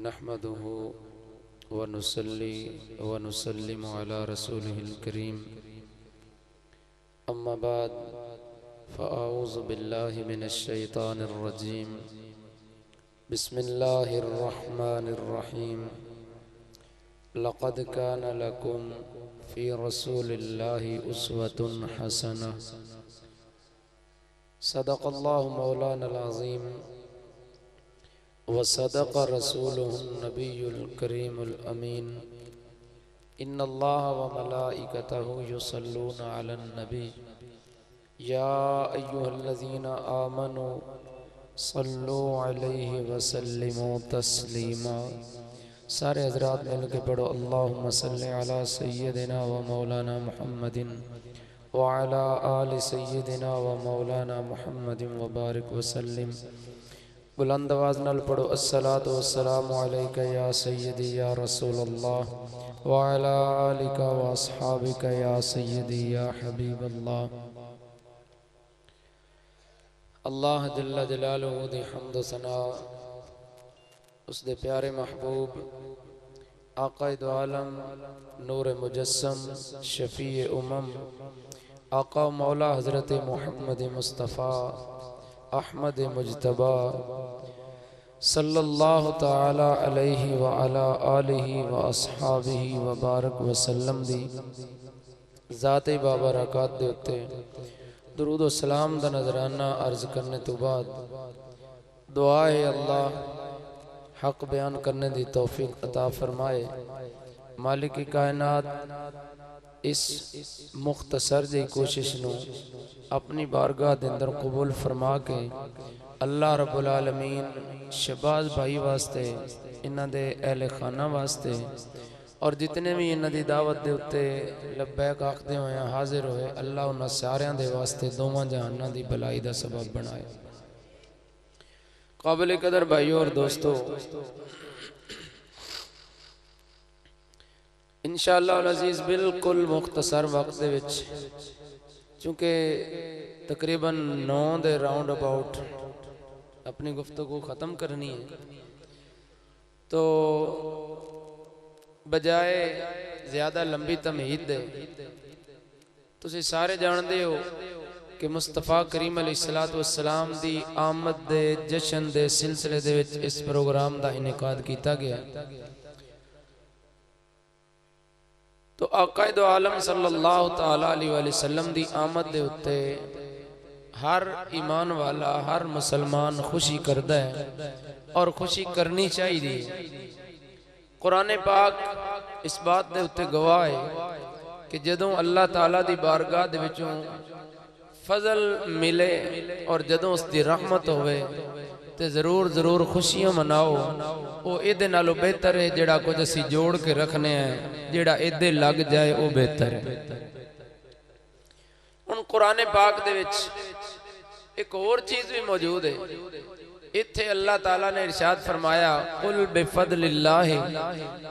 नहमदुहु व नुसल्ली व नुसल्लिमु अला रसूलिहिल करीम। अम्मा बाद फ़अऊज़ु बिल्लाहि मिनश शैतानिर रजीम। बिस्मिल्लाहिर रहमानिर रहीम। लक़द कान लकुम फ़ी रसूलिल्लाहि उस्वतुन हसनह। सदक़ल्लाहु मौलानल अज़ीम व सदक़ रसूलुहुन नबियुल करीमुल अमीन। इन्नल्लाह व मलाइकतहु युसल्लूना अलन नबी या अय्युहल्लज़ीना आमनू सल्लु अलैहि व सल्लिमू तस्लीमा। सारे हज़रात मिल के पढ़ो अल्लाहुम्मा सल्लि अला सय्यदिना व मौलाना मुहम्मदिन व अला आलि सय्यदिना व मौलाना मुहम्मदिन व बारिक व सल्लिम। बुलंद आवाज़ नाल पढ़ो अस्सलातु वस्सलामु अलैका या सय्यदी या रसूलल्लाह व अला आलिका व अस्हाबिका या सय्यदी या हबीबल्लाह। अल्लाह जल्ल जलालुहु दी हम्द सना उसदे प्यारे महबूब आक़ाए दो आलम नूर मुजस्सम शफ़ी उमम आक़ा मौला हज़रत मुहम्मद मुस्तफ़ा अहमद मुज्तबा सल्लल्लाहु तआला अलैहि व अला आलिहि व अस्हाबिहि व बारक वसल्लम दी ज़ाते बाबरकत दे उत्ते दुरूद व सलाम दा नजराना अर्ज करने तो बाद दुआ है अल्लाह हक बयान करने दी तौफीक अता फरमाए। मालिक कायनात इस मुख्तसर जी कोशिश नू अपनी बारगाह दे अंदर कबूल फरमा के अल्लाह रब्बुल आलमीन शहबाज भाई वास्ते इन्हां दे अहले खाना वास्ते और जितने भी इन्हां दी दावत दे उत्ते लब्बैक आखदे होए हाजिर होए अल्लाह उन्हां सारियां दे वास्ते दोवां जहानां दी भलाई दा सबब बनाए। काबिल कदर भाइयों और दोस्तों, इंशाअल्लाह अज़ीज़ बिल्कुल मुख्तसर वक्त दे विच चूँकि तकरीबन 9 दे राउंड अबाउट अपनी गुफ्तगू ख़त्म करनी है, तो बजाय ज़्यादा लंबी तमहीद दे तुसीं सारे जानते हो कि मुस्तफ़ा करीम अलैहिस्सलातु वस्सलाम दी आमद दे जश्न दे सिलसिले दे विच इस प्रोग्राम दा इनेकाद किया गया। तो आक़ाए दो आलम सल्लल्लाहु तआला अलैहि वसल्लम दी आमद दे उत्ते हर ईमान वाला हर मुसलमान खुशी करदा है और खुशी करनी चाहिए। कुरान पाक इस बात दे उत्ते गवाह है कि जदों अल्लाह ताला दी बारगाह दे विचों फजल मिले और जदों उसकी रहमत होवे ते जरूर जरूर खुशियां मनाओ। वो इहदे नालों बेहतर है जेड़ा कुछ असीं जोड़ के रखने हैं, जेड़ा इहदे लग जाए वो बेहतर है। हुण कुरान पाक दे विच एक और चीज भी मौजूद है। इत्थे अल्लाह ताला ने इरशाद फरमाया कुल बिफदलिल्लाहि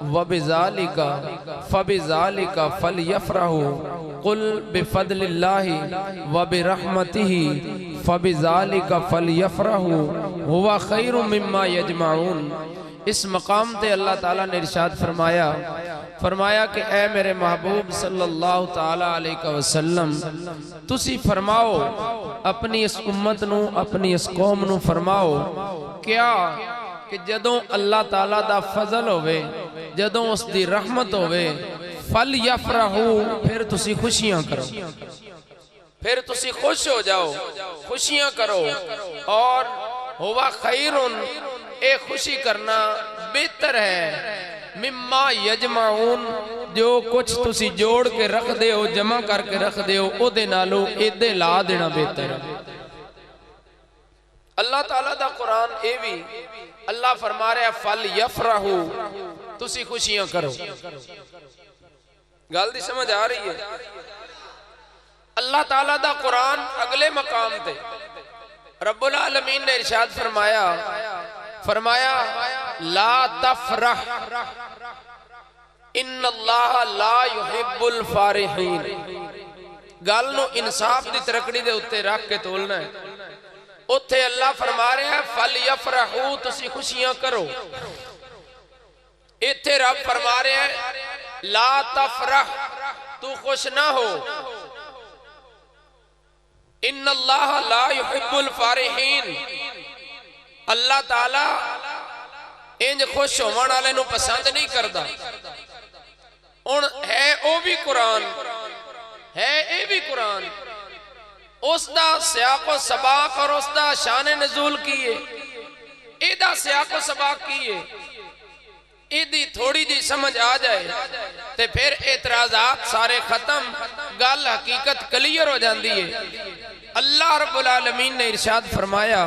व बिज़ालिका फबिज़ालिका फलयफ़रहू कुल बिफदलिल्लाहि व बिरहमतिही फबिज़ालिका फलयफ़रहू हुवा खैरुम मिम्मा यजमाऊन। इस मकाम ते अल्लाह ताला ने इरशाद फरमाया कि ए मेरे महबूब सल्लल्लाहु ताला अलैहि वसल्लम तुसी फरमाओ अपनी इस उम्मत नू अपनी इस कौम नू फरमाओ क्या कि जदों अल्लाह ताला दा फजल होवे जदों उसकी रहमत होवे फल यफरहू फिर तुसी खुशियां करो, फिर तुसी खुश हो जाओ, खुशियां करो। और हुवा खैरुन ए खुशी करना बेहतर है मिम्मा यजमाऊन जो कुछ तुसी जोड़ के रख दे हो जमा करके रख दे हो ओदे नालों इदे ला देना बेहतर है। अल्लाह ताला दा कुरान ए भी अल्लाह फरमा रहा फल यफरहू तुसी खुशियां करो। गल दी समझ आ रही है? अल्लाह ताला दा कुरान अगले मकाम ते रब्बुल आलमीन ने इरशाद फरमाया ला तफरह इन्नल्लाह ला युहिब्बुल फारिहीन। गल नू इंसाफ दी तरकड़ी दे उत्ते रख के तोलना है। उत्थे अल्लाह फरमा रहा है फल यफरहू तुसी खुशियां करो। इत्थे रब फरमा रहे हैं ला तफरह, तू खुश ना हो। इन्नल्लाह ला युहिब्बुल फारिहीन, अल्लाह ताला इंज खुश होने वाले नूं पसंद नहीं करता। हुण है वो भी कुरान, है ये भी कुरान, उसका सियाको सबाक और उसका शान नजूल की है, एदा सियाको सबाक की है, इदी थोड़ी जी समझ आ जाए तो फिर एतराजात सारे खत्म, गल हकीकत क्लियर हो जाती है। अल्लाह रब्बुल आलमीन ने इरशाद फरमाया,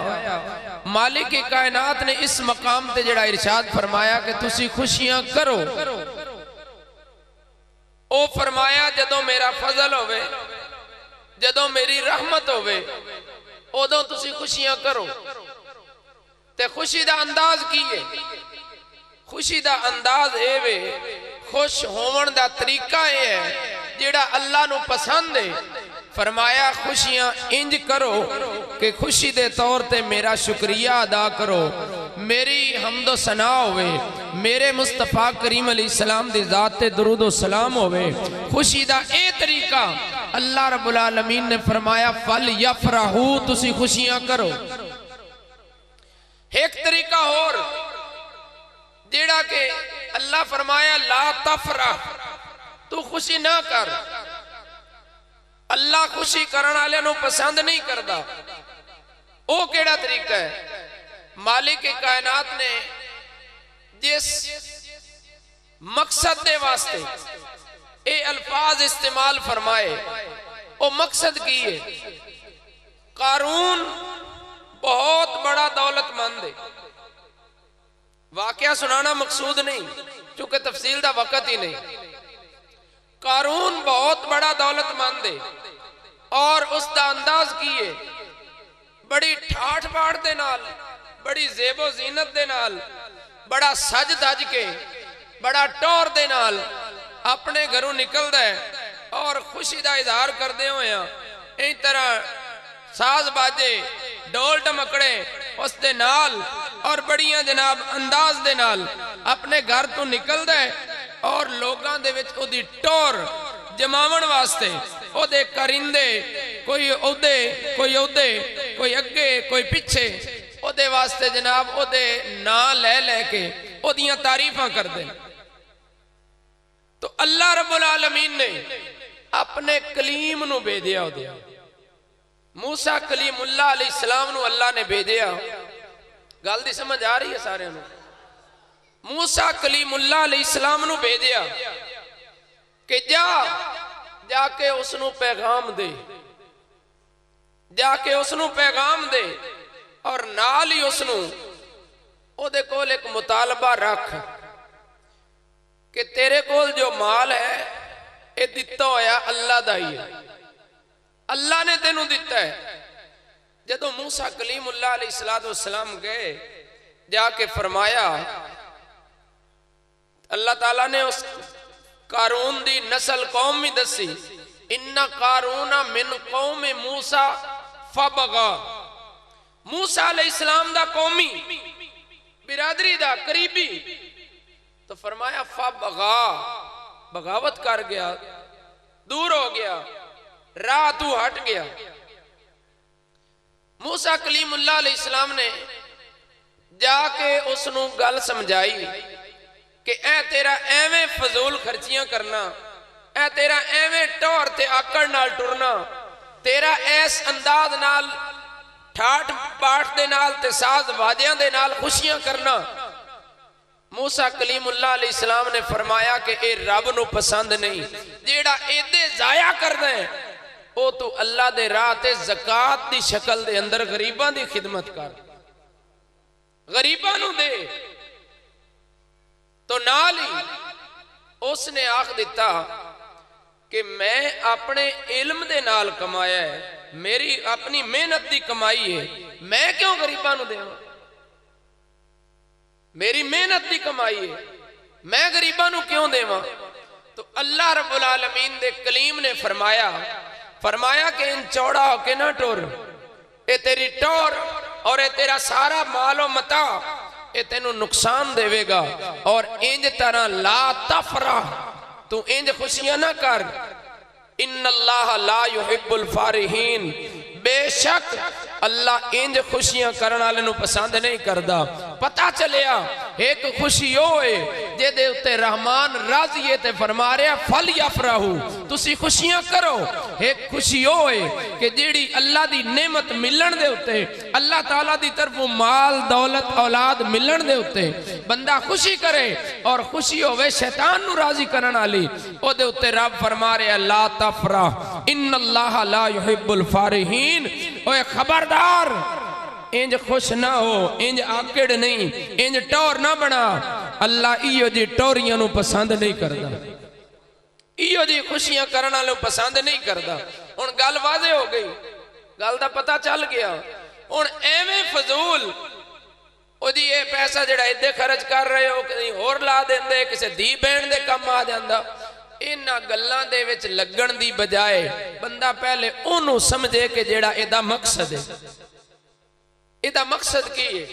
मालिक कायनात ने इस मकाम ते जड़ा इरशाद फरमाया कि तुसी खुशियां करो, ओ फरमाया जदों मेरा फजल होवे, जदों मेरी रहमत होवे, उदों तुसी खुशियां करो। ते खुशी दा अंदाज की है? खुशी दा अंदाज ये वे, खुश होवन दा तरीका ये है जेड़ा अल्लाह नू पसंद है। फरमाया खुशियां इंज करो कि खुशी दे तौर ते मेरा शुक्रिया अदा करो, मेरी हमदो सना होवे, मेरे मुस्तफा करीम अलैहिस्सलाम दी जात ते दरूद व सलाम होवे। खुशी दा ए तरीका अल्लाह रब्बुल आलमीन ने फरमाया फल यफरहू, तुसी खुशियां करो। एक तरीका और जेड़ा के अल्लाह फरमाया ला तफरह, तू खुशी ना कर। अल्लाह खुशी करने वाले नू पसंद नहीं करता। वो केड़ा तरीका है? मालिक कायनात ने जिस मकसद दे वास्ते ये अल्फाज इस्तेमाल फरमाए, वो मकसद की है। कारून बहुत बड़ा दौलतमंद है, वाकया सुनाना मकसूद नहीं क्योंकि तफसील का वक्त ही नहीं। कारून बहुत बड़ा दौलतमंद है और उसका अंदाज की है बड़ी ठाठ बाठ दे नाल, बड़ी जेबो जीनत दे नाल, बड़ा सज धज के, बड़ा टौर दे नाल अपने घरों निकलदा है और खुशी का इजहार करते हुए इस तरह साज बाजे डोल टमकड़े उस दे नाल और बड़ियां जनाब अंदाज दे नाल अपने घर तो निकलदा है और लोगों दे विच ओदी टौर जमावन वास्ते ओदे करिंदे, कोई ओदे कोई ओदे, कोई अगे कोई पिछे, ओदे वास्ते जनाब ओदे ना ले लेके ओदियां तारीफां करदे। तो अल्लाह रब्बुल आलमीन ने अपने कलीम नू भेजिया, ओदे मूसा कलीमुल्लाह अलैहिस्सलाम नू अल्लाह ने भेजिया। गल दी समझ आ रही है सारे नू? मूसा कलीमुल्लाह अलैहिस्सलाम नू भेजिया कि जाके उसनू पैगाम दे, जाके उसनू पैगाम दे और नाल ही उसनू ओदे कोल एक मुतालबा रख कि तेरे कोल जो माल है ये दिता होया अल्लाह दा ही है, अल्लाह ने तेनू दिता है। जदों मूसा कलीमुल्लाह अलैहिस्सलाम गए जाके फरमाया, अल्लाह ताला ने उस कारून दी नस्ल कौम भी दसी, इन्ना कारूना मिन कौम मूसा फबगा, मूसा अलैहिस्सलाम दा कौमी बिरादरी दा करीबी। तो फरमाया फबगा, बगावत कर गया, दूर हो गया, राह तू हट गया। मूसा कलीमुल्लाह अलैहिस्सलाम ने जाके उसनू गल समझाई कि ऐ तेरा एवें फजूल खर्चियां करना, ऐ तेरा एवें टौर ते आकड़ नाल टुरना, तेरा ऐस अंदाज नाल ठाठ पाठ दे नाल ते साज वादियां दे नाल खुशियां करना। मूसा कलीमुल्लाह अलैहिस्सलाम ने फरमाया कि ए रब नू पसंद नहीं, जेड़ा एदे जाया करदा है ओ तू अल्लाह दे राह ते ज़कात दी शक्ल दे अंदर गरीबां दी खिदमत कर, गरीबां नू दे। तो नाल ही उसने आख दिता कि मैं अपने इल्म दे नाल कमाया है, मेरी अपनी मेहनत दी कमाई है, मैं क्यों गरीबां नू देवां? मेरी मेहनत दी कमाई है, मैं गरीबां नू क्यों देवां? तो अल्लाह रब्बुल आलमीन दे कलीम ने फरमाया कि इन चौड़ा होके ना टुर, ए तेरी टौर और ए तेरा सारा मालो मता ये तेनू नुकसान देवेगा। और इंज तरह ला तफरा, तू इंज खुशियां ना कर। इन्नल्लाह ला युहिब्बुल फारिहीन, बेशक अल्लाह इंज खुशियां करने वाले नू पसंद नहीं करता। पता चलिया एक खुशी होए जेदे उत्ते रहमान राजी है ते फरमा रहा फल यफराहू, तुसी खुशियां करो। एक खुशी होए कि जेड़ी अल्लाह दी नेमत मिलन दे उत्ते, अल्लाह ताला दी तरफों माल दौलत औलाद मिलन दे उत्ते बंदा खुशी करे, और खुशी होवे शैतान नू राजी करन वाली, ओदे उत्ते रब फरमा रहा ला तफरह इन्नल्लाह ला युहिब्बुल फारिहीन। ओए खबरदार, इंज खुश ना हो, इंज आकड़ नहीं, इंज टोर ना बना। अल्लाह इयो जी टोरियां नू पसंद नहीं करता, इयो जी खुशियां करने वालों पसंद नहीं करता। हुण गल वाज़े हो गई, गल दा पता चल गया। हुण एवें फजूल ओदी ये पैसा जिहड़ा इद्दे खर्च कर रहे हो कहीं होर ला देंदे, किसी धी भैन दे काम आ जांदा। इन्हां गल्लां दे विच लगण दी बजाए बंदा पहले ओनू समझे कि जेड़ा इहदा मकसद है, इहदा मकसद की है।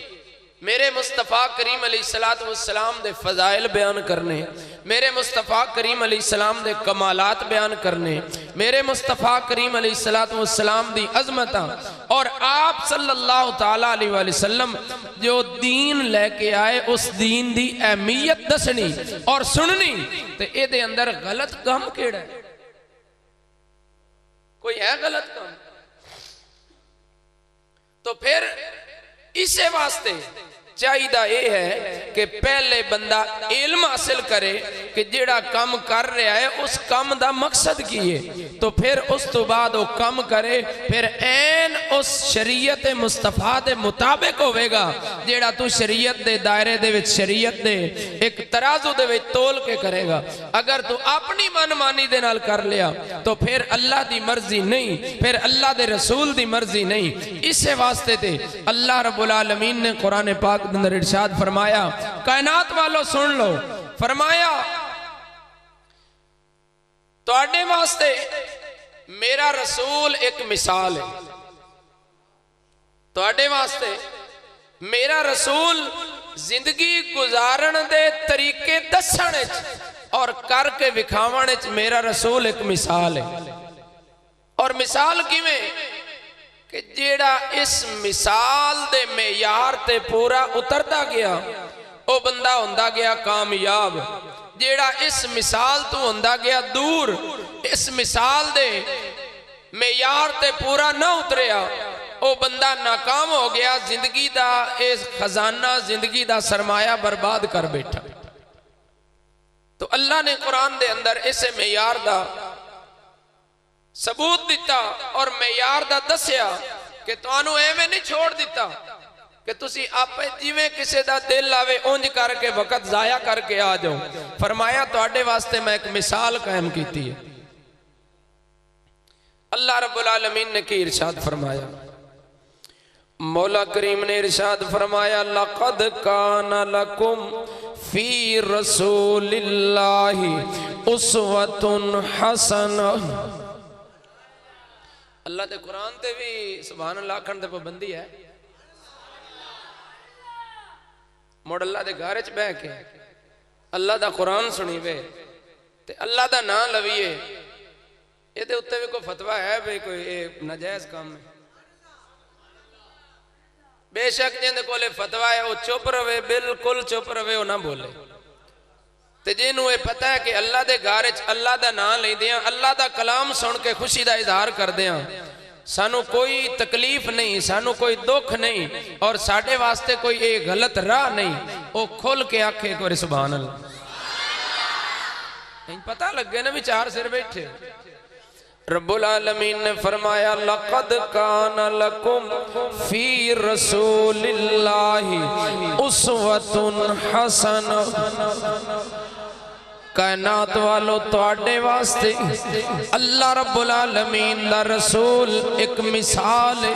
मेरे मुस्तफा करीम अलैहिस्सलातु वस्सलाम दे फजाइल बयान करने, मेरे मुस्तफा करीम अलैहिस्सलाम दे कमालात बयान करने, मेरे मुस्तफा करीम अलैहिस्सलातु वस्सलाम दी अजमतां, और आप सल्लल्लाहु ताला अलैहि वसल्लम जो दीन लेके आए उस दीन दी अहमियत दसनी और सुननी। ते इहदे अंदर गलत काम केड़ा है? कोई है गलत काम? तो फिर इसे वास्ते चाहिदा ये है कि पहले बंदा इल्म हासिल करे कि जेड़ा काम कर रहा है उस काम दा मकसद की है, तो फिर उस तो बाद वो काम करे, फिर ऐन उस शरीयत मुस्तफा दे मुताबिक होवेगा। जेड़ा तू शरीयत दे दायरे दे विच, शरीयत दे एक तराजू दे विच तोल के करेगा। अगर तू अपनी मनमानी दे नाल कर लिया तो फिर अल्लाह दी मर्जी नहीं, फिर अल्लाह दे रसूल दी मर्जी नहीं। इसे वास्ते ते अल्लाह रब्बुल आलमीन ने कुरान पाक अंदर इरशाद फरमाया, कायनात वालों सुन लो, फरमाया तुहाडे वास्ते मेरा रसूल एक मिसाल है। तुहाडे वास्ते मेरा रसूल जिंदगी गुजारन दे तरीके दसण और करके विखावण मेरा रसूल एक मिसाल है। और मिसाल किवें कि जेड़ा इस मिसाल दे मेयार ते पूरा उतरता गया वो बंदा हुंदा गया कामयाब। जेड़ा इस मिसाल तो हुंदा गया दूर, इस मिसाल दे मेयार ते पूरा ना उतरिया वो बंदा नाकाम हो गया। जिंदगी दा इस खजाना, जिंदगी दा सरमाया बर्बाद कर बैठा। तो अल्लाह ने कुरान दे अंदर इसे मेयार दा सबूत दिता और मेयार दा दस्या कि तुहानू एवें नहीं छोड़ दिता कि तुसी आपे जिवें किसी दा दिल आवे उंज करके वक्त जाया करके आ जाओ। फरमाया तुहाडे वास्ते मैं एक मिसाल कायम कीती है। अल्लाह रब्बुल आलमीन ने की इरशाद फरमाया, मौला करीम ने इरशाद फरमाया, लक़द काना लकुम फी रसूलिल्लाहि उस्वतुन हसनह। अल्लाह दे कुरान ते भी सुभान अल्लाह आखण ते पाबंदी है। मुड़ अल्लाह दे घर च बह के अल्लाह दा कुरान सुनीवे ते अल्लाह दा नाम लवीए, ये उत्ते भी कोई फतवा है भाई कोई नाजायज काम है? बेशक जिंदे कोले फतवा है वो चुप रहे, बिल्कुल चुप रहे, वो ना बोले। ते जिन्हों ये पता है कि अल्लाह दे घर अल्लाह दा नाम लेंदे, अल्लाह दा कलाम सुन के खुशी दा इजहार करदे हां, सानू कोई तकलीफ नहीं, सानू कोई दुख नहीं, और साडे वास्ते कोई ये गलत राह नहीं। वो खुल के आखे एक बार सुभान अल्लाह। पता लगे ना भी चार सिर बैठे। रब्बुल आलमीन ने फरमाया, लक़द काना लकुम फी रसूलिल्लाहि उस्वतुन हसनह। कायनात वालों तुहाडे वास्ते अल्लाह रब्बुल आलमीन दा रसूल एक मिसाल है,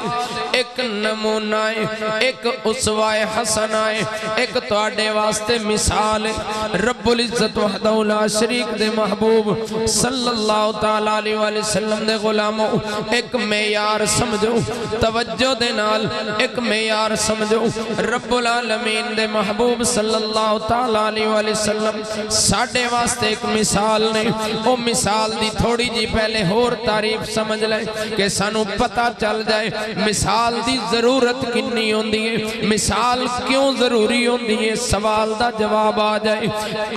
एक नमूना है, एक उसवा हसना है, एक तुहाडे वास्ते मिसाल है। रब्बुल इज्जत वहदहु ला शरीक दे महबूब सल्लल्लाहु तआला अलैहि वसल्लम दे गुलामों एक मेयार समझो, तवज्जो दे नाल एक मेयार समझो। रब्बुल आलमीन दे महबूब सल्लल्लाहु तआला अलैहि वसल्लम साडे वास्ते एक मिसाल ने। वो मिसाल दी थोड़ी जी पहले होर तारीफ समझ ले कि सानू पता चल जाए मिसाल दी जरूरत कितनी होंदी है, मिसाल क्यों जरूरी होंदी है, सवाल दा जवाब आ जाए।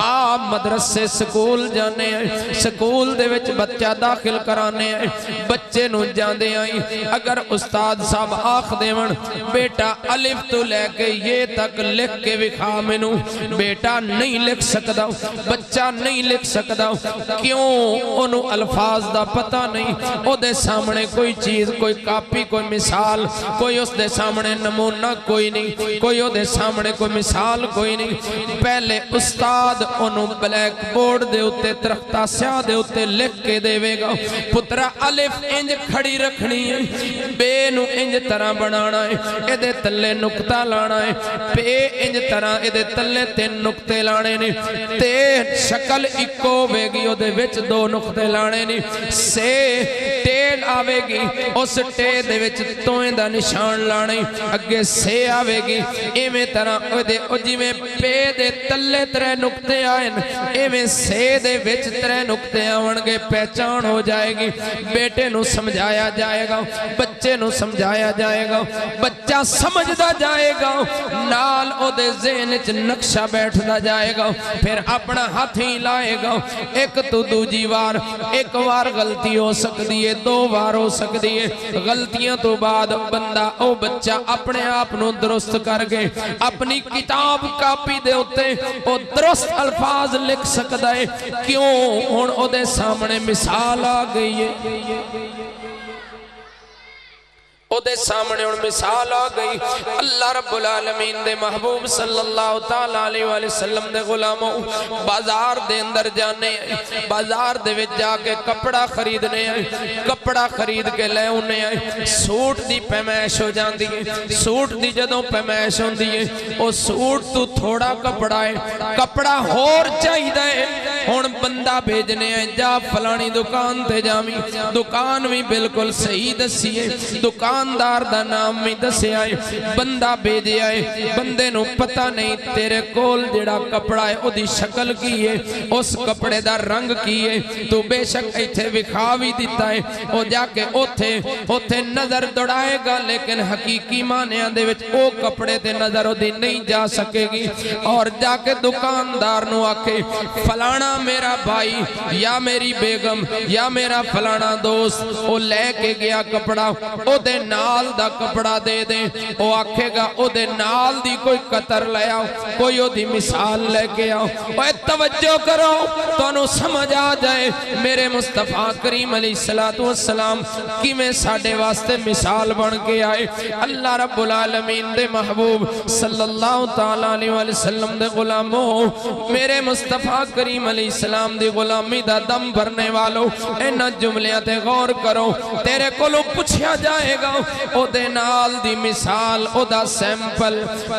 आप मदरसे स्कूल जाने हैं, स्कूल दे विच बच्चा दाखिल कराने हैं, बच्चे नू जांदे आई अगर उस्ताद साहब आख देवन बेटा अलिफ तो लैके ये तक लिख के विखा मैनू, बेटा नहीं लिख सकदा, बच्चा नहीं लिख सकदा। क्यों? ओनू अल्फाज दा पता नहीं, ओदे सामने कोई चीज, कोई कापी, कोई मिसाल, कोई उसदे सामने नमूना कोई नहीं, कोई ओदे सामने कोई मिसाल कोई नहीं। पहले उस्ताद ओनू ब्लैक बोर्ड दे उत्ते तख्ता स्याह दे उत्ते लिख के देवेगा, पुत्रा अलिफ इंज खड़ी रखनी है, बे नू इंज तरह बनाना है, एदे तले नुक्ता लाना है, पे इंज तरह एदे तले 3 नुक्ते लाने ने, ते शकल इको होगी, ओदे विच 2 नुक्ते लाने ने, से टेल आवेगी, उस टे दे विच तोए दा निशान लाने, अगे से आवेगी, इवें तरह ओदे जिवें पे दे तले 3 नुक्ते आए, इवें से दे विच 3 नुक्ते आवणगे, पहचान हो जाएगी। बेटे नू समझाया जाएगा, बच्चे नू समझाया जाएगा, बच्चा समझदा जाएगा, नाल ओदे ज़हन च नक्शा बैठदा जाएगा, फिर अपना हाथ ही लाएगा। एक तो दूजी बार, एक बार गलती हो सकती है, 2 बार हो सकती है, गलतियां तो बाद बंदा ओ बच्चा अपने आप नू दुरुस्त करके अपनी किताब कापी दे उत्ते ओ दुरुस्त अल्फाज लिख सकदा है। क्यों? हुण ओदे सामने मिसाल आ गई है, ओदे सामने हुण मिसाल आ गई। अल्लाह रब्बुल आलमीन दे महबूब सल्लल्लाहु तआला अलैहि वसल्लम दे गुलामों बाजार दे अंदर जाने, बाजार दे विच जाके कपड़ा खरीदने आए, कपड़ा खरीद के ले आने आए, सूट दी पैमाइश हो जाती है, सूट दी जदों पैमाइश होंदी है ओ सूट तो थोड़ा कपड़ा है, कपड़ा होर चाहिदा है, हुण बंदा भेजने आए जा फलानी दुकान ते जावी, दुकान भी बिल्कुल सही दसी है, दुकानदार दा नाम भी दस्या है, बंदा भेजे आए, बंदे नू पता नहीं तेरे कोल जेड़ा कपड़ा है ओदी शक्ल की है, उस कपड़े दा रंग की है, तू बेशक इत्थे विखा भी दिता है, ओ जाके ओथे ओथे नजर दौड़ाएगा, लेकिन हकीकी मानिया दे विच ओ कपड़े ते नजर ओदी नहीं जा सकेगी। और जाके दुकानदार नू आखे फलाना मेरा भाई या मेरी बेगम या मेरा फलाना दोस्त ओ लेके गया कपड़ा, ओदे नाल दा कपड़ा दे दे, ओ आखेगा ओदे नाल दी कोई कतर ले आओ, कोई ओदी मिसाल लेके आओ। ओए तवज्जो करो, तुहानू समझ आ जाए मेरे मुस्तफा करीम अलैहिस्सलातु वस्सलाम किवें साडे वास्ते मिसाल बन के आए। अल्लाह रब्बुल आलमीन दे महबूब सल्लल्लाहु तआला अलैहि वसल्लम दे गुलामों, मेरे मुस्तफा करीम अलैहिस्सलाम दी गुलामी दा दम भरने वालों, इन्हां जुमलियां ते गौर करो। तेरे कोलों पुछया जाएगा ओदे नाल दी मिसाल, ओदा सैंपल,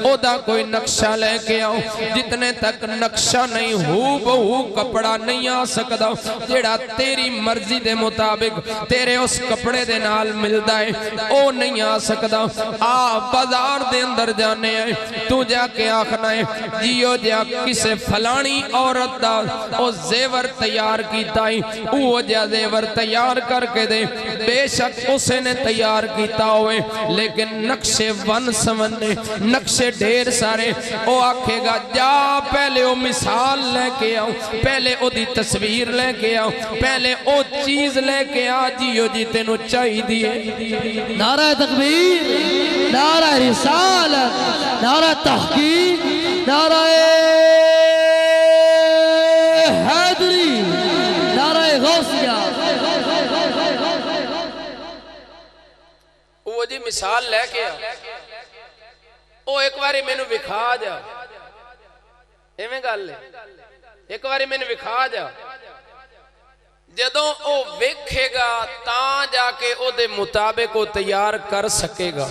ओदा कोई नक्शा लेके आओ, जितने तक नक्शा नहीं हूबहू कपड़ा नहीं आ सकदा जेड़ा तेरी मर्जी दे मुताबिक तेरे उस कपड़े दे नाल मिलदा है, ओ नहीं आ सकदा। आ बाजार दे अंदर जाने आए, तू जाके आखना है जियो जा किसे फलानी औरत दा ओ जेवर तैयार कीता है, ओ जा जेवर तैयार करके दे, बेशक उसे ने तैयार किया होवे, लेकिन नक्शे वन समन्ने, नक्शे ढेर सारे, ओ आखेगा जा पहले ओ मिसाल लेके आओ, पहले ओदी तस्वीर लेके आओ, पहले ओ चीज लेके आ जियो जी तेनू चाहिए। नारा तकबीर, नारा रिसालत, नारा तहकीक, नारा हैदरी, नारा गौसिया। वो जी मिसाल लेके आ, ओ एक बारी मैनू विखा जा, इवें गल है। एक बारी मैंने विखा जा, जदों ओ वेखेगा तां जाके ओदे मुताबिक वो तैयार कर सकेगा।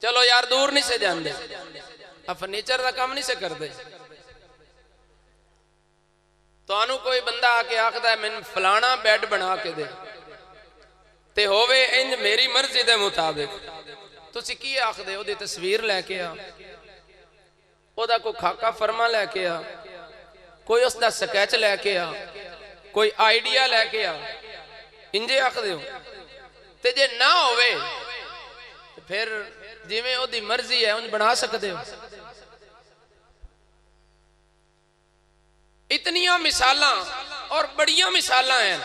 चलो यार दूर नहीं से जाते, फर्नीचर का काम नहीं से करते। तो कोई बंदा आके आखदा है मैंने फलाना बैड बना के दे ते होवे इंज मेरी मर्जी दे मुताबिक, तुसी की आखदे? ओदी तस्वीर लैके आ, ओदा कोई खाका फरमा लैके आ, कोई उसदा स्केच लैके आ, कोई आइडिया लैके आ, इंजे आखदे हो। ते जे ना होवे ते फिर जिवें ओदी मर्जी है उंज बना सकदे हो। इतनियां मिसालां और बड़ियां मिसालां हैं।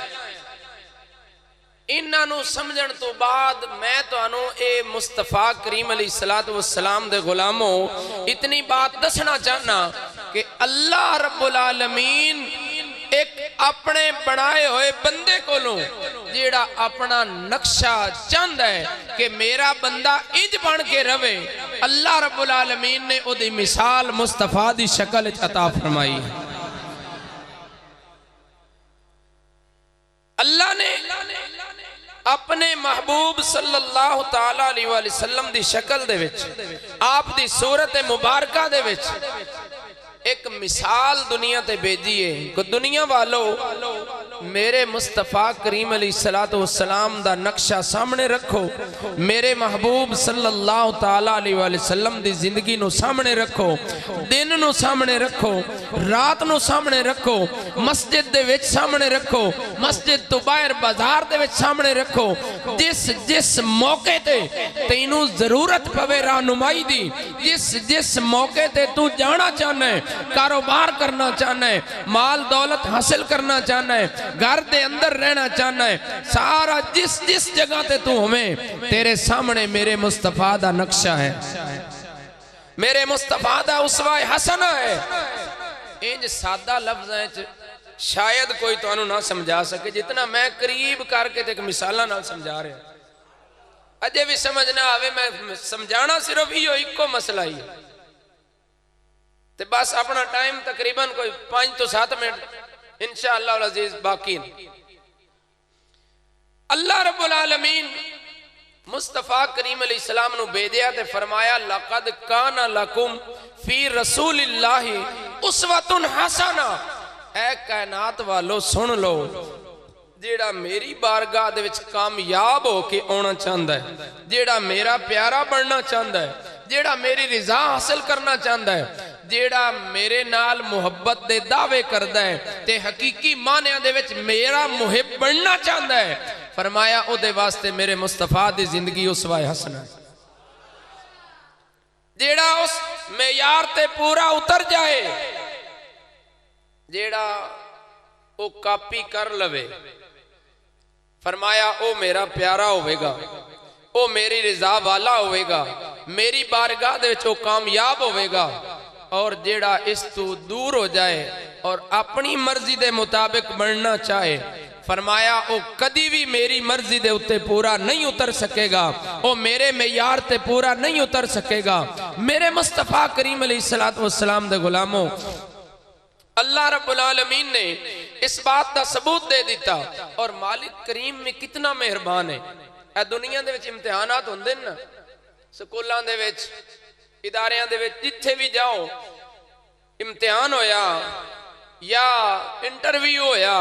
इन्हां समझण तो बाद मैं तुहानू ए मुस्तफा करीम अलैहिस्सलातु वस्सलाम दे गुलामों इतनी बात दसना चाहना कि अल्लाह रब्बुल आलमीन एक अपने बनाए हुए बंदे कोलों जेड़ा अपना नक्शा चाहता है कि मेरा बंदा इंज बन के रवे, अल्लाह रब्बुल आलमीन ने ओदी मिसाल मुस्तफा दी शक्ल अता फरमाई है। अल्लाह ने अपने महबूब सल्लल्लाहु ताला अलैहि वसल्लम दी शक्ल दे विच, आप दी सूरत मुबारका दे विच एक मिसाल दुनिया ते भेजी है कि दुनिया वालों मेरे मुस्तफा करीम अलैहिस्सलातु वस्सलाम दा नक्शा सामने रखो, मेरे महबूब सल्लल्लाहु ताला अलैहि वसल्लम दी जिंदगी नु सामने रखो, दिन नु सामने रखो, रात नु सामने रखो, मस्जिद दे विच सामने रखो, मस्जिद तो बाहर बाजार दे विच सामने रखो। जिस जिस मौके ते तैनू जरूरत पवे रहनुमाई दी, जिस जिस मौके ते तू जाना चाहना है, कारोबार करना चाहना है, माल दौलत हासिल करना चाहना है, घर के अंदर रहना चाहना है, सारा जिस जिस जगह ते तू हमें, तेरे सामने मेरे मुस्तफा दा नक्शा है, मेरे मुस्तफा दा उसवा हसना है। इंज सादा लफ्ज़ां च शायद कोई तुहानू ना समझा सके जितना मैं करीब करके ते मिसालां नाल समझा रहा। अजे भी समझ ना आवे, मैं समझाना सिर्फ इको मसला ही है। ते बस अपना टाइम तकरीबन कोई 5 तो 7 मिनट इंशाअल्लाह अज़ीज बाकी। अल्लाह रब्बुल आलमीन मुस्तफा करीम अलैहिस्सलाम नु भेजिया ते फरमाया लक़द काना लकुम फी रसूलिल्लाहि उसवतुन हसना। ऐ कायनात वालों सुन लो, जेड़ा मेरी बारगाह दे विच कामयाब हो के आना चाहता है, जेड़ा मेरा प्यारा बनना चाहता है, जेड़ा मेरी रिजा हासिल करना चाहता है, जेड़ा मेरे नाल मुहब्बत दे दावे करदा है ते हकीकी मानिया दे विच मेरा मुहिब बनना चाहता है, फरमाया ओदे वास्ते मेरे मुस्तफा दी जिंदगी उसवा हसना। जेड़ा उस मेयार ते पूरा उतर जाए, जेड़ा ओ कापी कर लवे, फरमाया ओ मेरा प्यारा होवेगा, ओ मेरी रिजा वाला होवेगा, मेरी बारगाह दे विच ओ कामयाब होवेगा। और जेड़ा इस तो दूर हो जाए और अपनी मर्जी दे मुताबिक बनना चाहे, फरमाया ओ कदी भी मेरी मर्जी दे उत्ते पूरा नहीं उतर सकेगा, ओ मेरे मेयार ते पूरा नहीं उतर सकेगा। मेरे मुस्तफा करीम अलैहिस्सलातु वस्सलाम दे गुलामों, अल्लाह रब्बुल आलमीन ने इस बात का सबूत दे दिता। और मालिक करीम में कितना मेहरबान है। ए दुनिया दे विच इम्तिहानात होंदे न, स्कूलों दे विच, इदारियां दे विच, जिथे भी जाओ इम्तिहान होया या इंटरव्यू होया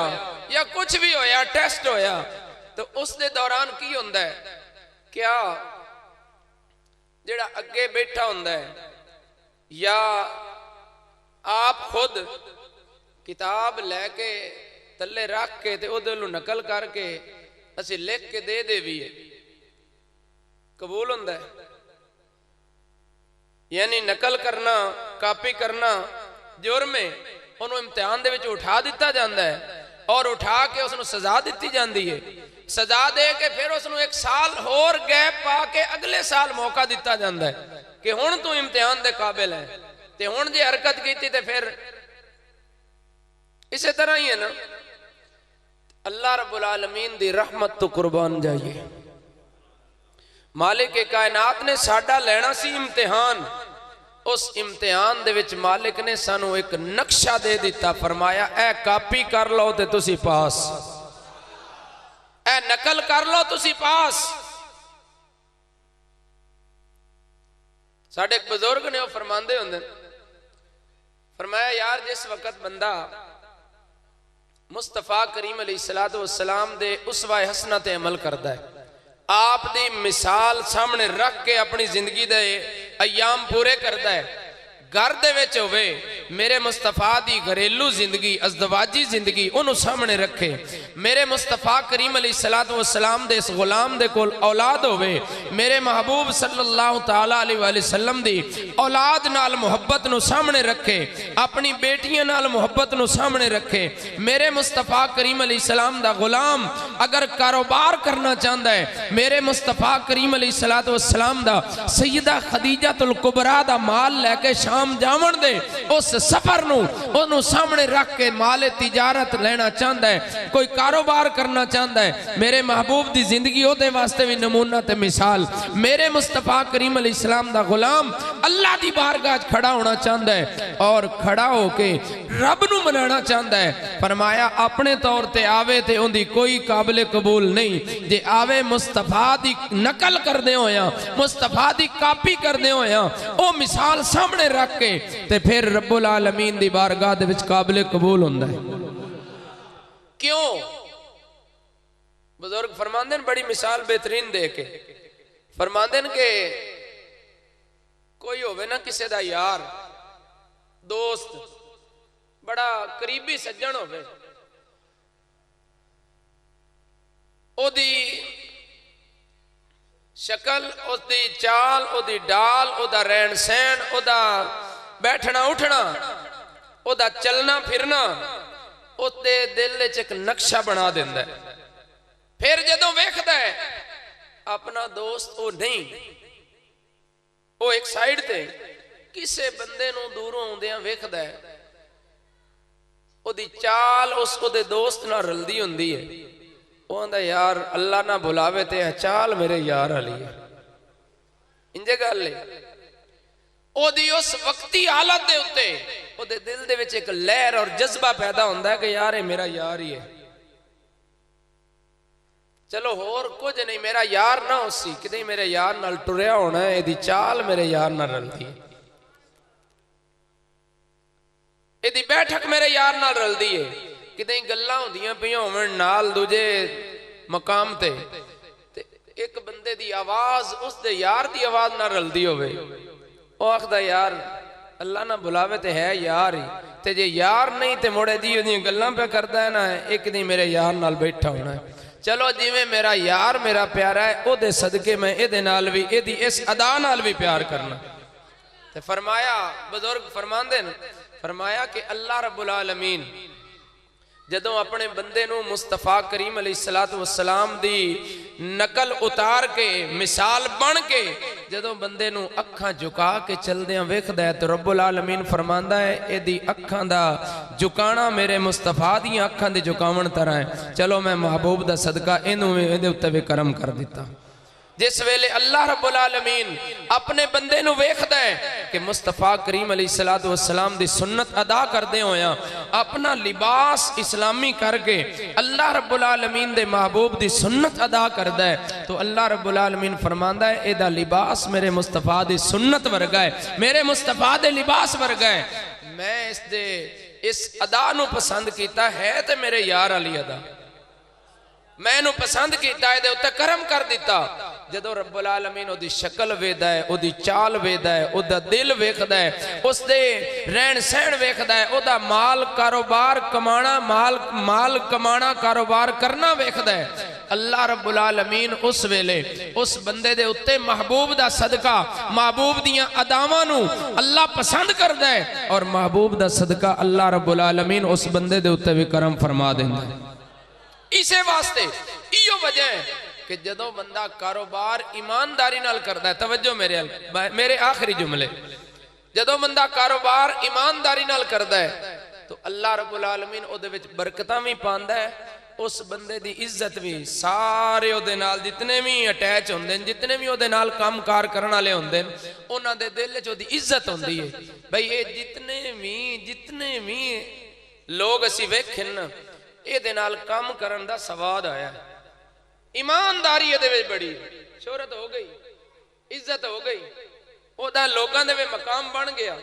या कुछ भी होया, टेस्ट होया, तो उस दे दौरान की होंदा है, क्या जेड़ा अगे बैठा होंदा है या आप खुद किताब लैके तले रख के ते ओदे लू नकल करके असी लिख के दे देवीए, कबूल होंदा है? यानी नकल करना, कापी करना जुर्म है, उन्होंने इम्तिहान दे विच उठा दिता जाता है और उठा के उसनू सजा दी जाती है। सजा दे के फिर उसनू 1 साल होर गैप पा के अगले साल मौका दिता जाता है कि हुण तू इम्तिहान दे काबिल है, ते हुण जे हरकत की ते फिर इसे तरह ही है ना। अल्लाह रब्बुल आलमीन दी रहमत तो कुर्बान जाइए। मालिक कायनात ने साडा लेना सी इम्तिहान, उस इम्तिहान दे विच मालिक ने सानू एक नक्शा दे दिता, फरमाया ए कापी कर लो ते तुसी पास, ए नकल कर लो तुसी पास। साडे एक बुजुर्ग ने फरमांदे हुंदे, फरमाया यार जिस वक्त बंदा मुस्तफा करीम अलैहिस्सलातु वस्सलाम दे उसवा हसना ते अमल करदा है, आप दी मिसाल सामने रख के अपनी जिंदगी दे अयाम पूरे करता है, घर दे विच होवे मेरे मुस्तफा दी घरेलू जिंदगी अज़दवाजी जिंदगी उन्होंने सामने रखे, मेरे मुस्तफा करीम अलैहिस्सलातु वस्सलाम दे इस गुलाम दे कोल औलाद होवे, मेरे महबूब सल्लल्लाहु ताला अलैहि वसल्लम दी औलाद नाल मुहब्बत नु सामने रखे, अपनी बेटियां नाल मुहब्बत नु सामने रखे। मेरे मुस्तफा करीम अलैहिस्सलाम दा गुलाम अगर कारोबार करना चाहता है, मेरे मुस्तफा करीम अलैहिस्सलातु वस्सलाम दा सैयदा खदीजतुल कुबरा दा माल लेके शाम जावन दे उस सफर नु ओनु सामने रख के माले तिजारत लेना चाहता है, कोई कारोबार करना चाहता है, मेरे महबूब दी जिंदगी ओदे वास्ते भी नमूना ते मिसाल। मेरे मुस्तफा करीम अलैहिस्सलाम दा गुलाम अल्लाह दी बारगाह खड़ा होना चाहता है और खड़ा होके रब नु मनाना चाहता है, फरमाया अपने तौर ते आवे ते उनदी कोई काबिल कबूल नहीं, जे आवे मुस्तफा दी नकल करदे होया, मुस्तफा दी कॉपी करदे होया, ओ मिसाल सामने रख के ते फिर रब्बुल आलमीन दी बारगाह दे विच काबिल कबूल हुंदा है। क्यों? बुजुर्ग फरमांदे बड़ी मिसाल बेहतरीन दे के फरमांदे के कोई होवे ना किसी दा यार दोस्त बड़ा करीबी सज्जन होवे, ओदी शक्ल, ओदी चाल, ओदी डाल, ओदा रहन सहन, ओदा बैठना उठना, ओदा चलना फिरना ओदे दिल च एक नक्शा बना देंदा है। फिर जदों वेखदा है अपना दोस्त वो नहीं, वो एक साइड ते किसे बंदे नूं दूरों आउंदियां वेखदा है, ओदी चाल उस ओदे दोस्त नाल रलदी हुंदी है, वो आंदा यार अल्लाह ना बुलावे ते चाल मेरे यार वाली है, इंजे गल है। ओदी उस वक्ती हालत दे उत्ते ओदे दिल दे विच एक लहर और जज्बा पैदा होंदा है कि यार ये मेरा यार ही है, चलो होर कुछ नहीं, मेरा यार ना उसी कि मेरे यार नाल टुरिया होना है, एदी चाल मेरे यार नाल रलदी है, एदी बैठक मेरे यार नाल रलदी है, किते गल्लां होंदियां पियां होवन नाल दूजे मकाम ते एक बंदे दी आवाज उस दे यार दी आवाज नाल रलदी होवे, ओ आखदा यार अल्लाह ना बुलावे ते है यार ही, ते जे यार नहीं ते मोड़े दी ओदी गल्लां पे करदा है ना, एक दिन मेरे यार नाल बैठा होना है, चलो जिवें मेरा यार मेरा प्यारा है ओदे सदके मैं एदे नाल भी एदी इस अदा नाल भी प्यार करना। ते फरमाया बुजुर्ग फरमांदे ने, फरमाया कि अल्लाह रब्बुल आलमीन जदों अपने बंदे नूं मुस्तफा करीम अलैहिस्सलातु वस्सलाम दी नकल उतार के मिसाल बन के जदों बंदे नूं अखां झुका के चलदियां वेखदा है तो रब्बुल आलमीन फरमांदा है एदी अखां दा झुकाना मेरे मुस्तफा दी अखां दे झुकावण तरह है, चलो मैं महबूब दा सदका इनू इहदे उत्ते भी करम कर दिता। जिस वेले अल्लाह रब्बुल आलमीन अपने बंदे नूं वेखदा है कि मुस्तफा करीम अलैहिस्सलातु वस्सलाम दी सुन्नत अदा करदे होया अपना लिबास इस्लामी करके अल्लाह रब्बुल आलमीन दे महबूब दी सुन्नत अदा करदा है, तो अल्लाह रब्बुल आलमीन फरमांदा है एदा लिबास मेरे मुस्तफा दी सुन्नत वर्गा है, मेरे मुस्तफा दे लिबास वर्गा है, मैं इस अदा नूं पसंद कीता है ते मेरे यार वाली अदा मैं इनू पसंद किया, इहदे उत्ते करम कर दिता। जदों रब्बुल आलमीन ओदी शक्ल वेखदा है, ओदी चाल वेखदा है, ओदा दिल वेखदा है, उसदे रहन सहन वेखदा है, ओदा माल कारोबार कमाना माल कमाना कारोबार करना वेखदा है, अल्लाह रब्बुल आलमीन उस वेले उस बंदे दे उत्ते महबूब दा सदका महबूब दियां अदावां नूं अल्लाह पसंद करदा है और महबूब दा सदका अल्लाह रब्बुल आलमीन उस बंदे दे उत्ते भी करम फरमा देंदा है। इसे वास्ते इयो वजह है कि जदों बंदा कारोबार ईमानदारी नाल करदा है, तवज्जो मेरे आखिरी जुमले, जदों बंदा कारोबार ईमानदारी नाल करदा है तो अल्लाह रब्बुल आलमीन ओदे विच बरकतां भी पांदा है उस बंदे दी इज्जत भी सारे उहदे नाल जितने भी अटैच होंदे ने, जितने भी उहदे नाल काम कार करन वाले होंदे ने, उन्हां दे दिल च उहदी इज्जत होंदी है। भाई ये जितने भी लोग असीं वेखे न, इहदे नाल काम करन दा सवाद आया। ईमानदारी इहदे विच बड़ी, शोहरत हो गई, इज्जत हो गई, ओहदा लोगां दे विच मकाम बन गया।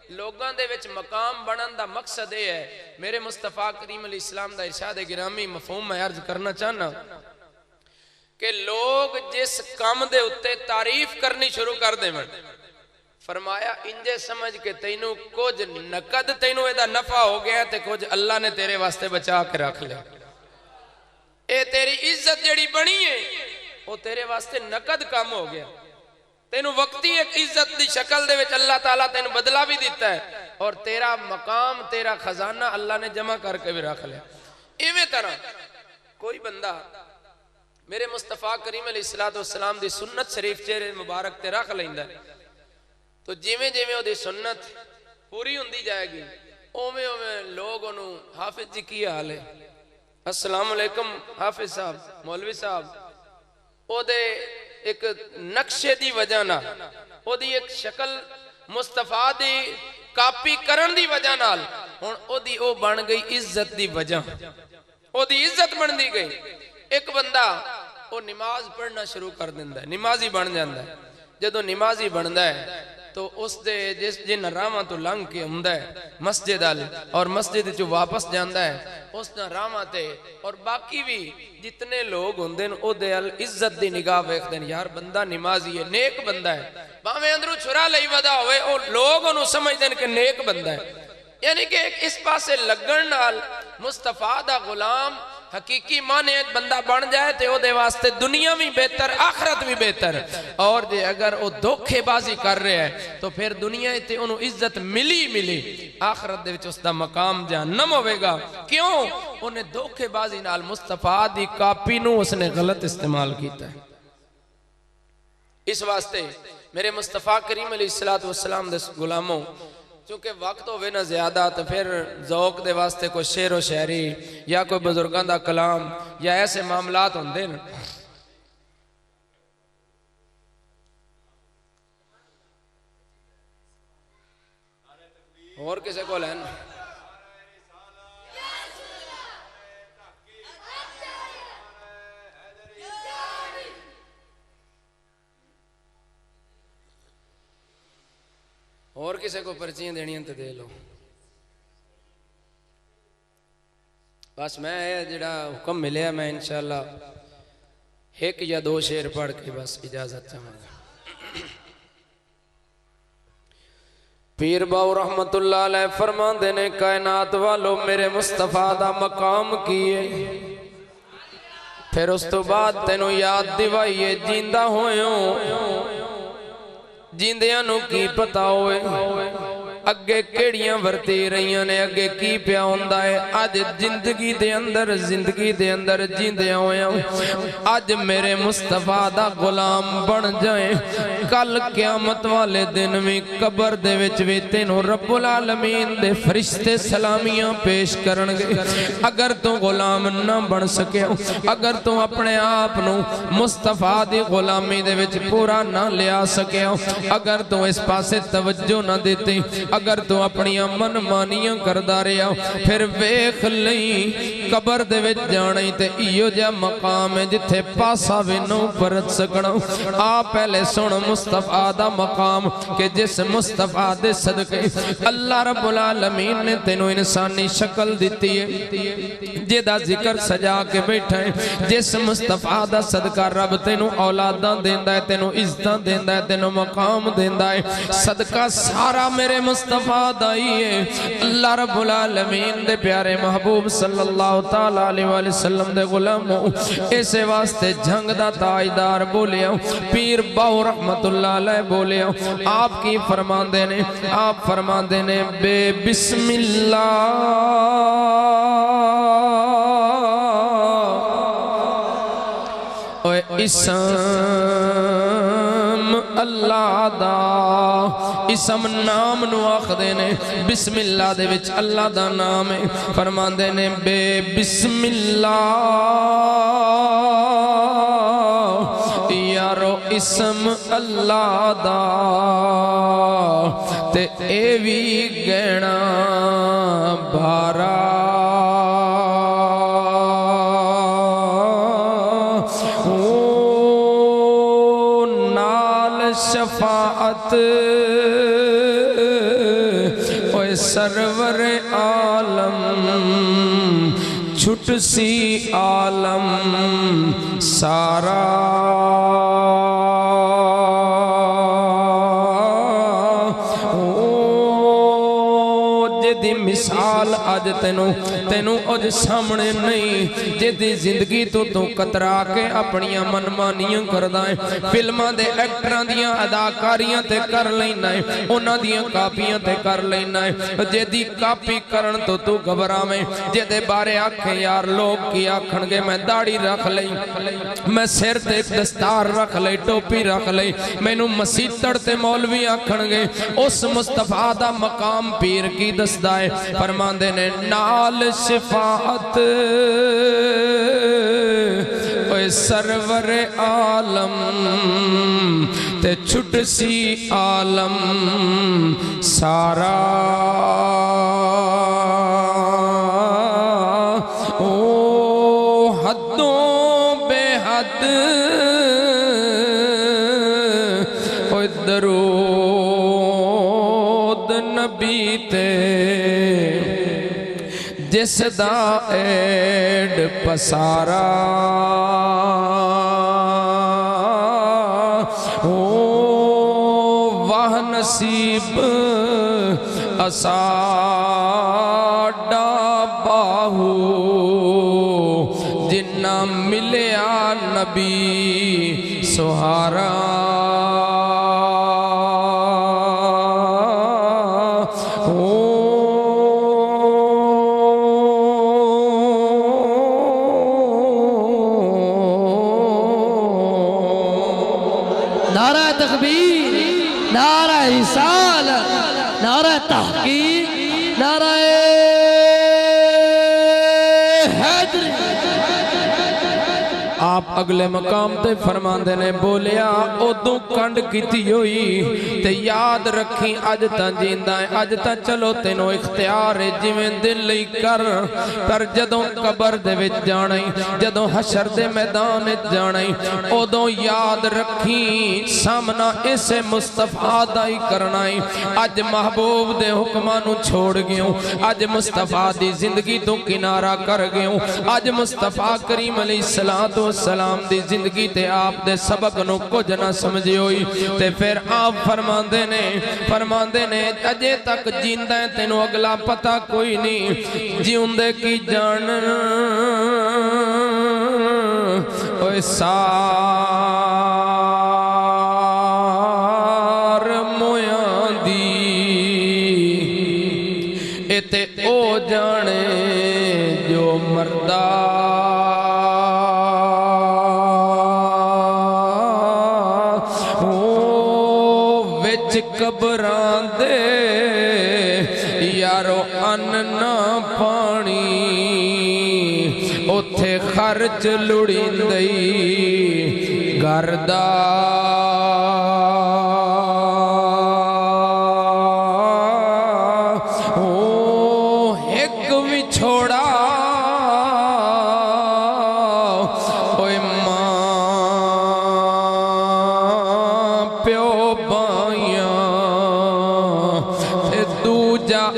लोगां दे विच मकाम बनन दा मकसद यह है, मेरे मुस्तफा करीम अलैहि सलाम दा इरशाद गिरामी मफहूम मैं अर्ज करना चाहना कि लोग जिस काम दे उत्ते तारीफ करनी शुरू कर देवन, फरमाया इंजे समझ के तैनू कुछ नकद तैनू एदा नफा हो गया ते कुछ अल्लाह ने तेरे वास्ते बचा के रख लिया। ए तेरी इज्जत जेड़ी बनी है वो तेरे वास्ते नकद काम हो गया। तेनू वक्ती एक इज्जत दी शक्ल दे विच अल्लाह ताला तेनू बदला भी दिता है, और तेरा मकाम तेरा खजाना अल्लाह ने जमा करके भी रख लिया। इवें तरह कोई बंदा मेरे मुस्तफा करीम अलैहिस्सलातु वस्सलाम दी सुन्नत शरीफ चेहरे मुबारक ते रख लैंदा है, तो जिवें जिवें ओदी सुन्नत पूरी हुंदी जाएगी उवें उवें लोग ओनू हाफिज जी की हाल है, अस्सलाम वालेकुम हाफिज साहब, मौलवी साहब, ओदे एक नक्शे दी वजह नाल, ओदी एक शक्ल मुस्तफा दी कापी करन दी वजह नाल हुण ओदी ओ बन गई इज्जत दी वजह, ओदी इज्जत बनदी गई। एक बंदा ओ नमाज पढ़ना शुरू कर दिंदा है, नमाजी बन जांदा है। जदों नमाजी बनदा है तो उस दे जिन रावां तो लंघ के आउंदा है मस्जिद अल, और मस्जिद चो वापस जांदा है उस रावां ते, और बाकी भी जितने लोग होंदे न ओदे अल इज्जत दी निगाह वेखदे न, यार बंदा नमाजी है, नेक बंदा है, भावें अंदरों छुरा लई वदा होवे ओ लोग ओनू समझदे न कि नेक बंदा है। यानी कि इस पासे लगन नाल मुस्तफा दा गुलाम हकीकी माने बंदा बन जाए तो ओदे वास्ते दुनिया भी बेहतर, आखरत भी बेहतर। और जे अगर वो धोखेबाजी कर रहा है तो फिर दुनिया ते ओनू इज्जत मिली, आखरत दे विच उसदा मकाम जहन्नम होवेगा। क्यों? उन्हें धोखेबाजी नाल मुस्तफा दी कापी नू उसने गलत इस्तेमाल कीता है। इस वास्ते मेरे मुस्तफा करीम अलैहिस्सलातु वस्सलाम दे गुलामों, चूंकि वक्त होवे ना ज्यादा, तो फिर ज़ौक दे वास्ते कोई शेर व शायरी या कोई बुजुर्गों का कलाम या ऐसे मामलात होंदे न। और किसी को है ना? और किसी को पर्चियां देनियां तो दे लो। बस मैं जिहड़ा हुक्म मिले मैं इंशाअल्लाह एक या दो शेर पढ़ के बस इजाजत चाहूंगा। पीर बाऊ रहमतुल्लाह अलैह फरमांदे ने, कायनात वालों मेरे मुस्तफा दा मकाम किए, फिर उस तो बाद तेनों याद दिवाइए जींदा होयो, जींदियां नू की पता होए अगे केड़ियां वरती रही ने, अगे की पिया हुंदा है। अज जिंदगी दे अंदर जींदियां होया अज मेरे मुस्तफा दा गुलाम बन जाए, कल क़यामत वाले दिन भी कबर दे विच भी तेनों रब्बुल आलमीन दे फरिश्ते सलामियां पेश करनगे। अगर तू गुलाम ना बन सके, अगर तू अपने आप नू मुस्तफा दी गुलामी दे विच पूरा ना लिया सके, अगर तू इस पासे तवज्जो ना देती, अगर तू अपनी मनमानियां करदा रहा, फिर वेख लई कबर दे विच जाना ही ते इहो जिहा मकाम है जिथे पासा भी ना परत सकना। आ पहले सुन मुस्तफा दा मकाम कि जिस मुस्तफा दे सदके अल्लाह रब्बुल आलमीन ने तेनों इंसानी शक्ल दिती है, जिहदा जिक्र सजा के बैठा है, जिस मुस्तफा दा सदका रब तेनों औलादां देंदा है, तेनों इज्जतां देंदा है, तेनों मकाम देंदा है। सदका सारा मेरे मुस्तफा दा ही है। अल्लाह रब्बुल आलमीन दे प्यारे महबूब सल्लल्लाहु ताला अलैहि वसल्लम दे गुलामों, इसे वास्ते जंग दा ताजदार बोलिया पीर बाऊ रहमतुल्लाह अलैह बोलिया। आप की फरमांदे ने? आप फरमांदे ने बे बिस्मिल्लाह ओए इसम अल्लाह दा, इसम नाम नु आखदे ने बिस्मिल्लाह दे विच अल्लाह दा नाम है फरमांदे ने बे बिस्मिल्लाह यारो इसम अल्लाह दा ते ए भी गहना भारा शफाअत ओए सरवर आलम छुट सी आलम सारा जिदी मिसाल अज तेनू तेनू अज सामने नहीं जिदी जिंदगी तो तू कतरा के अपनियां मनमानियां करदा है फिल्मां दे एक्टरां दियां अदाकारियां ते कर लैना है उन्हां दियां कापियां ते कर लैना है जिदी कापी करन तो तू घबरावें जिदे बारे आखे यार लोग की आखणगे मैं दाढ़ी रख लई मैं सिर ते दस्तार रख लई टोपी रख लई मैनू मसीतड़ ते मौलवी आखणगे उस मुस्तफा दा मकाम पीर की दसदा है फरमांदे ने नाल शिफाअत ओए सरवर आलम ते छुट सी आलम सारा ओ हदों बेहद ओए दरूद नबी ते जिसदा एड पसारा ओ वाह नसीब असाडा बाहू जिन्ना मिलया नबी सुहारा नारा तकबीर, नारा रिसालत, नारा तहकीक, नारा हैदरी। आप अगले मकाम ते फरमांदे ने बोलिया उदू कंड कीती होई ते याद रखी अज तां जींदा है अज तां चलो तेनों इख्तियार है जिवें दिल लई कर पर जदों कबर दे विच जाना जदों हशर दे मैदान विच जाना उदों याद रखी सामना इसे मुस्तफा दा ही करना है अज महबूब दे हुक्मां नूं छोड़ गयो अज मुस्तफा दी जिंदगी तो किनारा कर गयो अज मुस्तफा करीम अलैहिस्सलातु सलाम दी जिंदगी ते आप दे सबक नु कुछ ना समझियो ते फिर आप फरमांदे ने अजे तक जींदा है तेनू अगला पता कोई नहीं जीउंदे की जान ओए सार मोयां दी इते ओ जाने जो मरदा कबरां दे यारो अन्न ना पानी उथे खर्च लुड़ींदई करदा ओ एक विछोड़ा ओए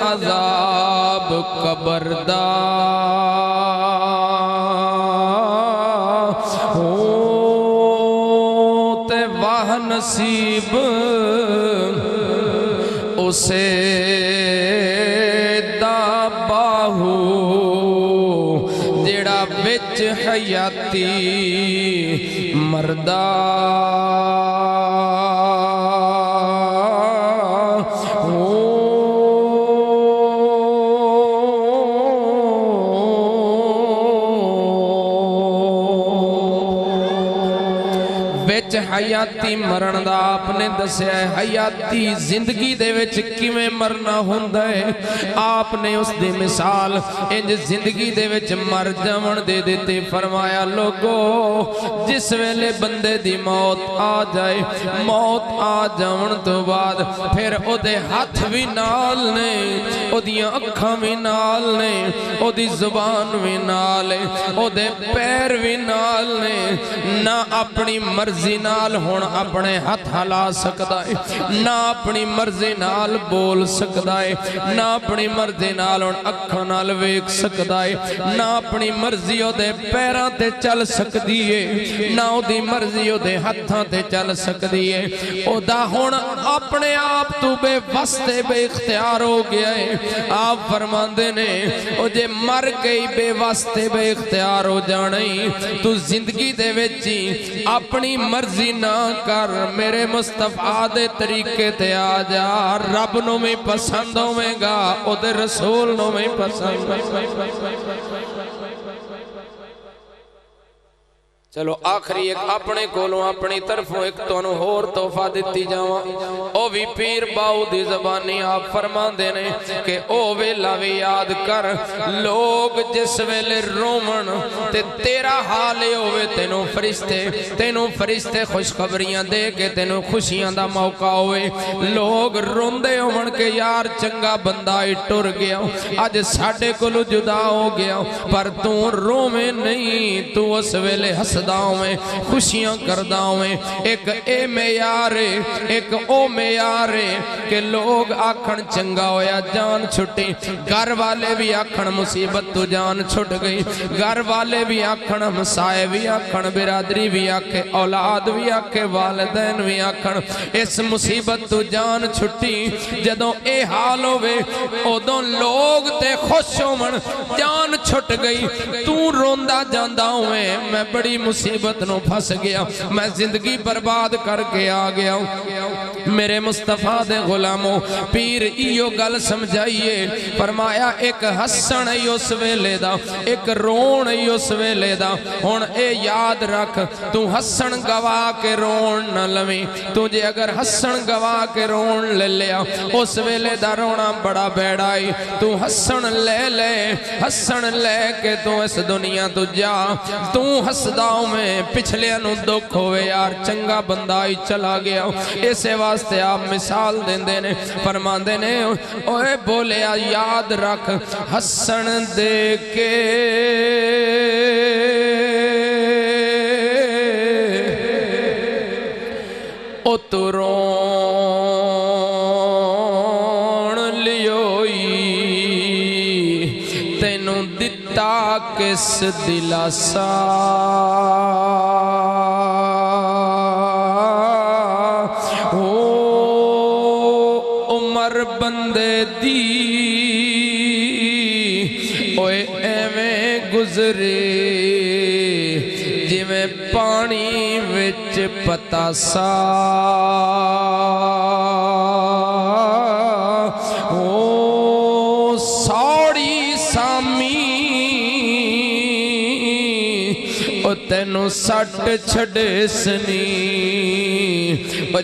अजाब कबरदा हो ते वाह नसीब उसे दा बाहू जेड़ा विच हयाती मरदा विच हयाती मरण दा आपने दस्या है। हयाती जिंदगी दे विच किवें मरना हुंदा है, आपने उस दी मिसाल इंज जिंदगी दे विच मर जावन दे दित्ती। फरमाया लोगो जिस वेले बंदे दी मौत आ जाए, मौत आ जावन तो बाद फिर ओदे हाथ भी नाल ने, ओदियां अखां भी नाल ने, ओदी जुबान भी नाल है, ओदे पैर भी नाल ने। ना अपनी मर्जी नाल हुण अपने हाथ हिला सकदा है, ना अपनी मर्जी नाल बोल सकदा है, ना अपनी मर्जी नाल हुण अखां नाल वेख सकदा है, ना अपनी मर्जी ओदे पैरां ते चल सकदी है, ना ओदी मर्जी ओदे हत्थां ते चल सकदी है। ओदा हुण अपने आप तू बेबस ते बेइख्तियार हो गया है। आप फरमांदे ने ओ जे मर गई बेबस ते बेइख्तियार हो जाना ही, तू जिंदगी दे विच ही अपनी मर्जी ना कर, मेरे मुस्तफा दे तरीके ते आ जा। रब नूं भी पसंद होवेगा, ओदे रसूल नूं भी पसंद। चलो आखिरी एक अपने कोलों अपनी तरफों एक तुहानू होर तोहफा दिती जावां। ओ भी पीर बाऊ दी ज़बानी आप फरमांदे ने कि ओ वेला भी याद कर, लोग जिस वेले रोवन ते तेरा हाल ये होवे, तेनू फरिश्ते खुशखबरियां दे के तेनू खुशियां दा मौका होवे। लोग रोंदे होवन के यार चंगा बंदा ही टुर गया, अज साडे कोलों जुदा हो गया, पर तू रोवे नहीं, तू उस वेले हस खुशियां करदा हूं। एक ए मेयार एक ओ मेयार के लोग आखण चंगा होया जान छुट्टी, घर वाले भी आखण मुसीबत तो जान छुट गई, घर वाले भी आखण, हमसाए भी आखण, बिरादरी भी आखे, औलाद भी आखे, वालिदैन भी आखण इस मुसीबत तो जान छुट्टी। जदों ए हाल होवे उदों लोग ते खुश होवन, जान छुट गई, तू रोंदा जांदा होवे मैं बड़ी मुसीबत नो फस गया, मैं जिंदगी बर्बाद करके आ गया। मेरे मुस्तफा दे गुलामों पीर इयो गल समझाइए। फरमाया एक हसन है उस वेले दा, एक रोन है उस वेले दा। हुण ए याद रख, तू हसन गवा के रोन न लवी, तुझे अगर हसन गवा के रोन ले लिया उस वेले दा रोना बड़ा बैड़ा है। तू हसन ले ले, हसन ले के तू इस दुनिया तू जा, तू हसदा में पिछले नूं दुख होवे यार चंगा बंदा ही चला गया। इसे वास्ते आप मिसाल देंदे ने, फरमांदे ने ओए बोलिया याद रख, हसन दे के ओ तू रोण लियोई, तेनू दिता किस दिलासा, उमर बंदे दी ओए एवें गुजरे, जिवें पानी विच पतासा, सौड़ी सामी तेनू सट छड़े सनी।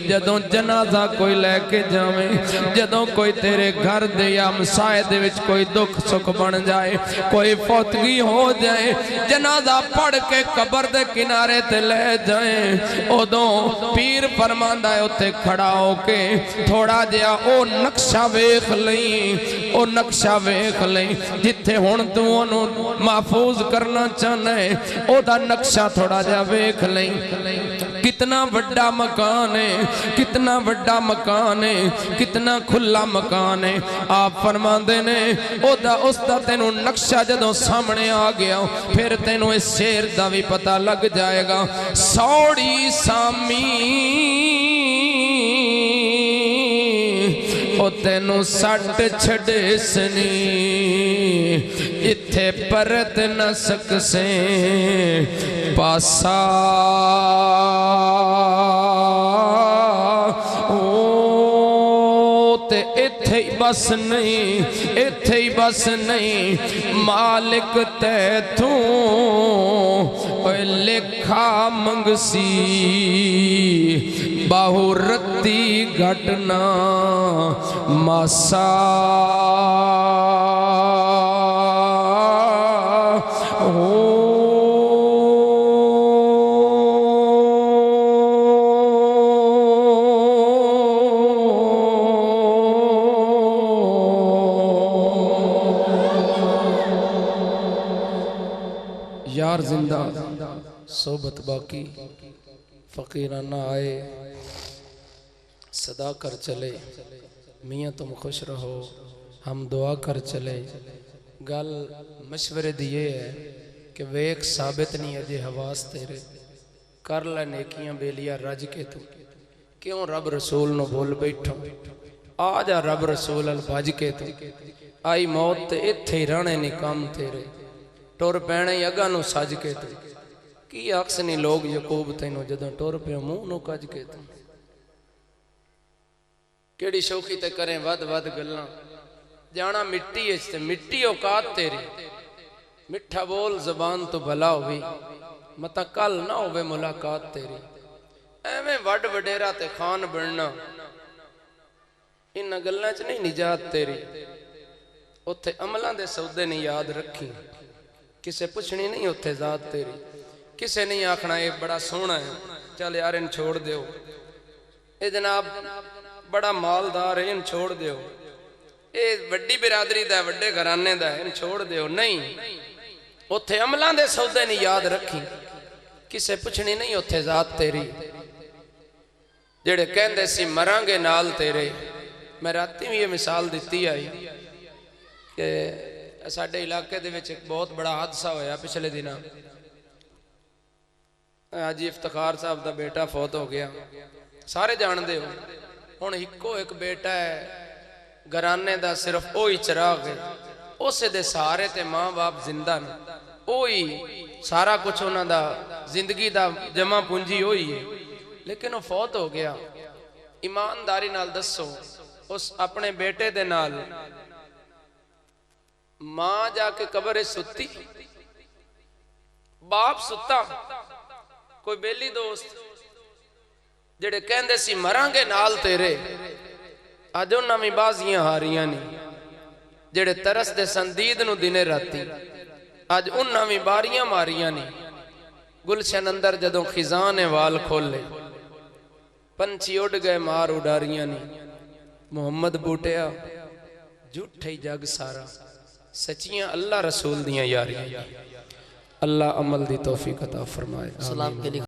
जदों जनाजा कोई लैके जावे, जदों कोई तेरे घर दे या मसाए दे विच कोई दुख सुख बन जाए, कोई फौतगी हो जाए, जनाजा पढ़ के कबर दे किनारे ते ले जाए, उदों पीर फरमांदा है उत्थे खड़ा होके थोड़ा जिहा ओ नक्शा वेख लई, ओ नक्शा वेख लई जिथे हुण तू ओनू महफूज करना चाहना है, ओदा नक्शा थोड़ा जिहा वेख लई। कितना बड़ा मकान है, कितना बड़ा मकान है, कितना खुला मकान है। आप फरमांदे ने ओदा उसदा तेनू नक्शा जदों सामने आ गया, फिर तेनू इस शेर दा भी पता लग जाएगा। सौड़ी सामी ओ तेनू सट छड़े सनी, इथे परत न सकसे पासा, ते इथे ही बस नहीं, इथे ही बस नहीं, मालिक तैथों लेखा मंगसी बाहु रत्ती घटना मासा यार जिंदा सोबत बाकी फकीराना आए सदा कर चले मियाँ तुम खुश रहो हम दुआ कर चले। गल मशवरे दिए है कि वेख साबित नहीं अजे हवास तेरे कर ले नेकियां बेलिया रज के तू क्यों रब रसूल नो बोल बैठो आ जा रब रसूल अल भज के तू आई मौत ते इत्थे ही रहने ने काम तेरे टुर पैने अगा नू सज के तू की अक्स नहीं लोग यकूब तेनों जदों टुर पिया मुंह नू कज के तू केड़ी शौकी ते करें वध वध गल्लां जाना मिट्टी ते मिट्टी औकात तेरी मिठा बोल जबान तो भला होवी मता कल ना होवे मुलाकात तेरी एवें वड वडेरा ते खान बनना इन्हां गल्लां च नहीं निजात तेरी उत्थे अमलां दे सौदे नहीं याद रखी किसे पुछनी नहीं उत्थे जात तेरी किसे नहीं आखना ये बड़ा सोहना है चल यार इन छोड़ दो ये जनाब बड़ा मालदार है इन छोड़ दो ये वड्डी बिरादरी दा वड्डे घराने दा इन छोड़ दो नहीं उत्थे अमलां दे सौदे नहीं याद रखी किसे पुछनी नहीं उत्थे जात तेरी जेड़े कहंदे सी मरांगे नाल तेरे मैं राती भी ये मिसाल दिती आई कि साडे इलाके दे विच एक बहुत बड़ा हादसा होया पिछले दिन हाजी इफ्तिखार साहब दा बेटा फौत हो गया सारे जानते हो हुण इको एक बेटा है घराने दा सिर्फ ओ ही चिराग है उस दे सहारे ते मां बाप जिंदा ने ओ ही सारा कुछ उन्हां दा जिंदगी दा जमा पूंजी ओ ही है लेकिन वो फौत हो गया ईमानदारी नाल दसो उस अपने बेटे दे नाल मां जाके कब्र सुती बाप सुता कोई बेली दोस्त जेड़े कहंदे सी मरांगे नाल तेरे अज उन्हां भी बाजियां हारियां ने जेड़े तरस दे संदीद नु दिने राती अज उन्हां भी बारियां मारियां ने गुलशन अंदर जदों खिजां ने वाल खोले पंछी उड़ गए मार उडारियां ने मोहम्मद बूटिया झूठे जग सारा सच्चियां अल्लाह रसूल दियां यारियां अल्लाह अमल दी तौफीक अता फरमाए। सलाम के लिए